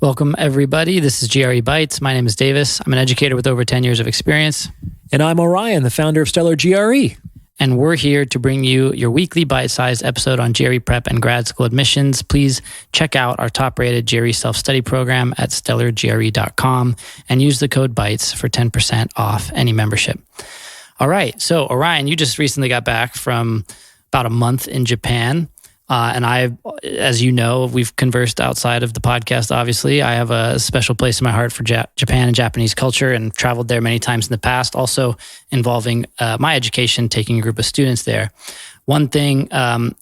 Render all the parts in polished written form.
Welcome, everybody. This is GRE Bytes. My name is Davis. I'm an educator with over 10 years of experience. And I'm Orion, the founder of Stellar GRE. And we're here to bring you your weekly bite-sized episode on GRE prep and grad school admissions. Please check out our top-rated GRE self-study program at stellargre.com and use the code BYTES for 10% off any membership. All right. So, Orion, you just recently got back from about a month in Japan. And I, as you know, we've conversed outside of the podcast, obviously. I have a special place in my heart for Japan and Japanese culture and traveled there many times in the past, also involving my education, taking a group of students there. One thing,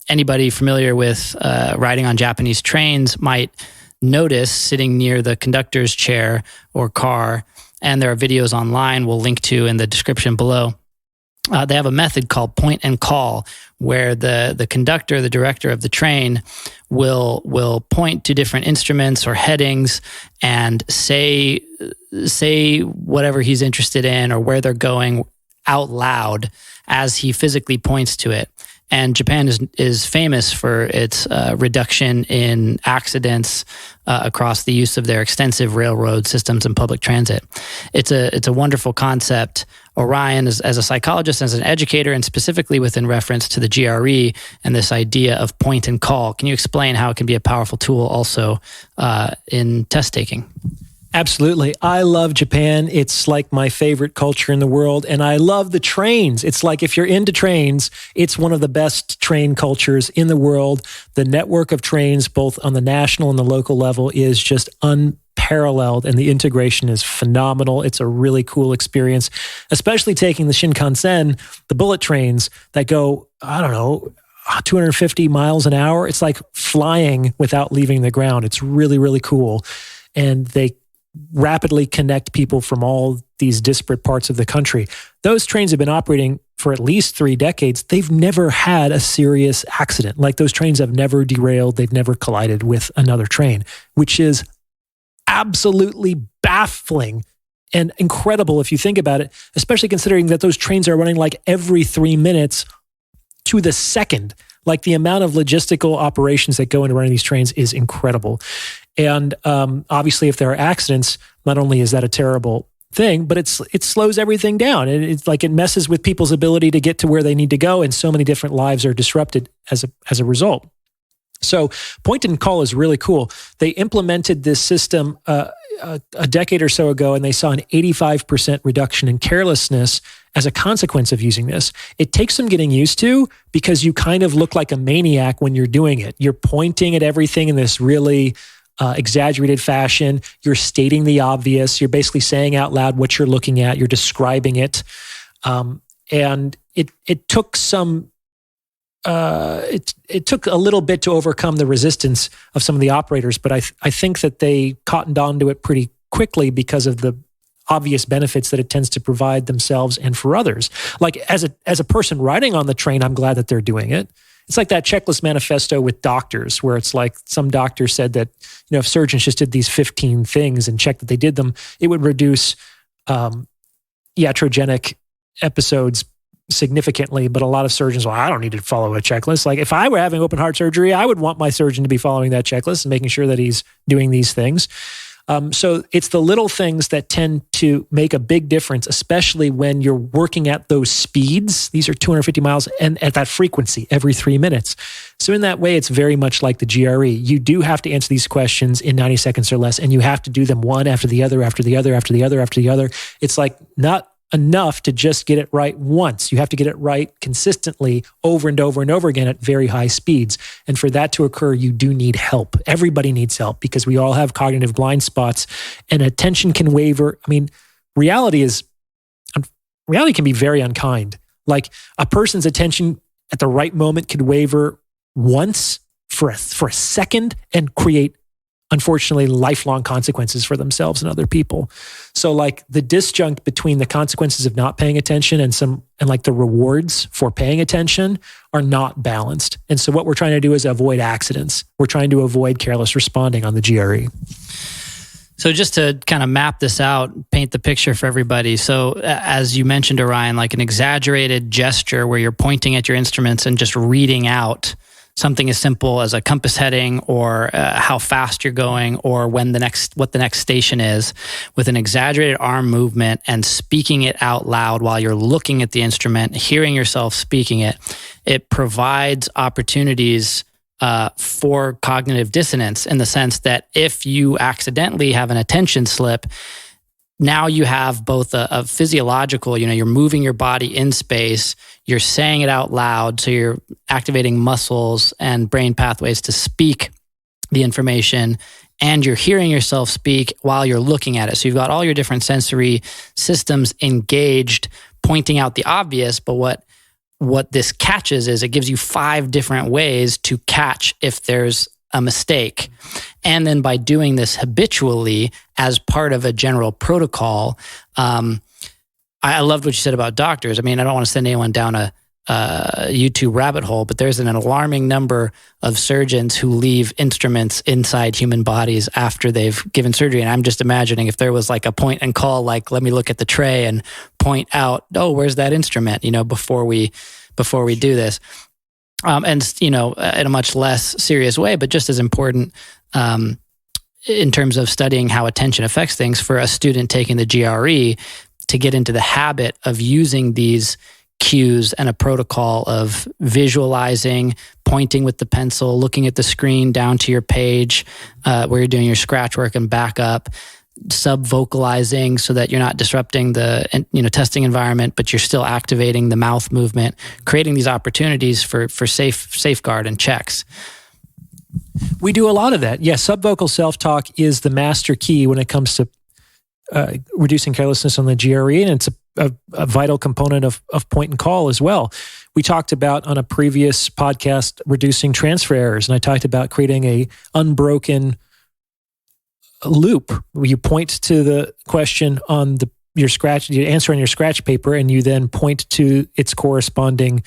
anybody familiar with riding on Japanese trains might notice sitting near the conductor's chair or car, and there are videos online we'll link to in the description below. They have a method called point and call, where the conductor, the director of the train, will point to different instruments or headings and say whatever he's interested in or where they're going out loud as he physically points to it. And Japan is famous for its reduction in accidents across the use of their extensive railroad systems and public transit. It's a wonderful concept. Orion, as a psychologist, as an educator, and specifically within reference to the GRE and this idea of point and call, can you explain how it can be a powerful tool also in test taking? Absolutely. I love Japan. It's like my favorite culture in the world. And I love the trains. It's like if you're into trains, it's one of the best train cultures in the world. The network of trains, both on the national and the local level, is just unparalleled. And the integration is phenomenal. It's a really cool experience, especially taking the Shinkansen, the bullet trains that go, 250 miles an hour. It's like flying without leaving the ground. It's really, really cool. And they rapidly connect people from all these disparate parts of the country. Those trains have been operating for at least 3 decades. They've never had a serious accident. Like, those trains have never derailed. They've never collided with another train, which is absolutely baffling and incredible if you think about it, especially considering that those trains are running like every 3 minutes to the second. Like, the amount of logistical operations that go into running these trains is incredible. And obviously, if there are accidents, not only is that a terrible thing, but it slows everything down. And it's like it messes with people's ability to get to where they need to go, and so many different lives are disrupted as a result. So point and call is really cool. They implemented this system a decade or so ago, and they saw an 85% reduction in carelessness as a consequence of using this. It takes some getting used to, because you kind of look like a maniac when you're doing it. You're pointing at everything in this really exaggerated fashion. You're stating the obvious. You're basically saying out loud what you're looking at. You're describing it. And it took some... It took a little bit to overcome the resistance of some of the operators, but I think that they cottoned on to it pretty quickly because of the obvious benefits that it tends to provide themselves and for others. Like, as a person riding on the train, I'm glad that they're doing it. It's like that checklist manifesto with doctors, where it's like some doctor said that, if surgeons just did these 15 things and checked that they did them, it would reduce iatrogenic episodes significantly. But a lot of surgeons, I don't need to follow a checklist. Like, if I were having open heart surgery, I would want my surgeon to be following that checklist and making sure that he's doing these things. So it's the little things that tend to make a big difference, especially when you're working at those speeds. These are 250 miles and at that frequency every 3 minutes. So in that way, it's very much like the GRE. You do have to answer these questions in 90 seconds or less, and you have to do them one after the other, after the other, after the other, after the other. It's like not enough to just get it right once. You have to get it right consistently over and over and over again at very high speeds. And for that to occur, you do need help. Everybody needs help, because we all have cognitive blind spots, and attention can waver. I mean, reality can be very unkind. Like, a person's attention at the right moment could waver once for a second and create, unfortunately, lifelong consequences for themselves and other people. So, like, the disjunct between the consequences of not paying attention and like the rewards for paying attention are not balanced. And so what we're trying to do is avoid accidents. We're trying to avoid careless responding on the GRE. So just to kind of map this out, paint the picture for everybody. So as you mentioned, Orion, like an exaggerated gesture where you're pointing at your instruments and just reading out something as simple as a compass heading or how fast you're going or what the next station is, with an exaggerated arm movement and speaking it out loud while you're looking at the instrument, hearing yourself speaking it, it provides opportunities for cognitive dissonance, in the sense that if you accidentally have an attention slip, now you have both a physiological, you're moving your body in space, you're saying it out loud, so you're activating muscles and brain pathways to speak the information, and you're hearing yourself speak while you're looking at it. So you've got all your different sensory systems engaged, pointing out the obvious, but what this catches is it gives you 5 different ways to catch if there's a mistake. And then by doing this habitually as part of a general protocol, I loved what you said about doctors. I mean, I don't want to send anyone down a YouTube rabbit hole, but there's an alarming number of surgeons who leave instruments inside human bodies after they've given surgery. And I'm just imagining if there was like a point and call, like, let me look at the tray and point out, oh, where's that instrument, before we do this. And, in a much less serious way, but just as important in terms of studying how attention affects things, for a student taking the GRE to get into the habit of using these cues and a protocol of visualizing, pointing with the pencil, looking at the screen down to your page where you're doing your scratch work and backup, sub-vocalizing so that you're not disrupting the testing environment, but you're still activating the mouth movement, creating these opportunities for safeguard and checks. We do a lot of that. Yeah, subvocal self-talk is the master key when it comes to reducing carelessness on the GRE, and it's a vital component of point and call as well. We talked about on a previous podcast reducing transfer errors, and I talked about creating a unbroken loop where you point to the question on your answer on your scratch paper, and you then point to its corresponding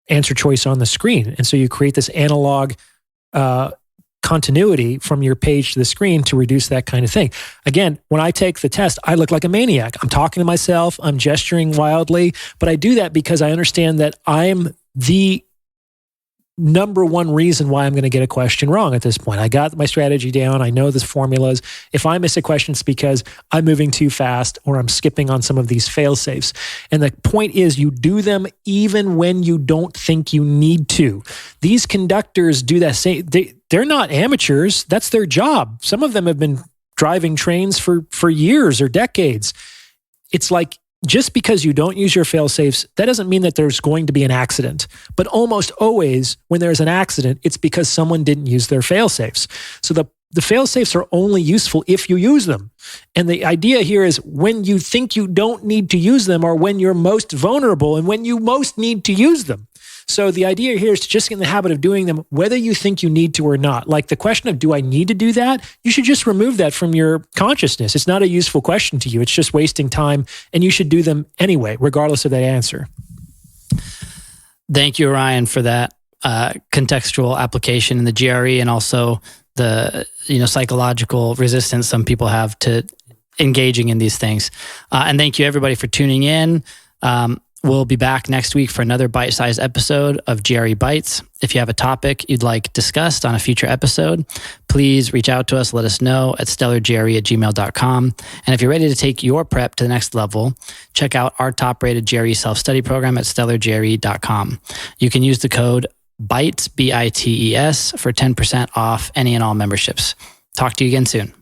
answer choice on the screen. And so you create this analog continuity from your page to the screen to reduce that kind of thing. Again, when I take the test, I look like a maniac. I'm talking to myself, I'm gesturing wildly, but I do that because I understand that I'm the number one reason why I'm going to get a question wrong at this point. I got my strategy down. I know the formulas. If I miss a question, it's because I'm moving too fast or I'm skipping on some of these fail safes. And the point is, you do them even when you don't think you need to. These conductors do that same. They're not amateurs. That's their job. Some of them have been driving trains for years or decades. It's like, just because you don't use your fail-safes, that doesn't mean that there's going to be an accident. But almost always when there's an accident, it's because someone didn't use their fail-safes. So the fail-safes are only useful if you use them. And the idea here is when you think you don't need to use them, or when you're most vulnerable and when you most need to use them. So the idea here is to just get in the habit of doing them, whether you think you need to or not. Like the question of, do I need to do that? You should just remove that from your consciousness. It's not a useful question to you. It's just wasting time, and you should do them anyway, regardless of that answer. Thank you, Orion, for that contextual application in the GRE, and also the psychological resistance some people have to engaging in these things. And thank you, everybody, for tuning in. We'll be back next week for another bite-sized episode of GRE Bites. If you have a topic you'd like discussed on a future episode, please reach out to us. Let us know at stellargre@gmail.com. And if you're ready to take your prep to the next level, check out our top-rated GRE self-study program at stellargre.com. You can use the code BITES, BITES, for 10% off any and all memberships. Talk to you again soon.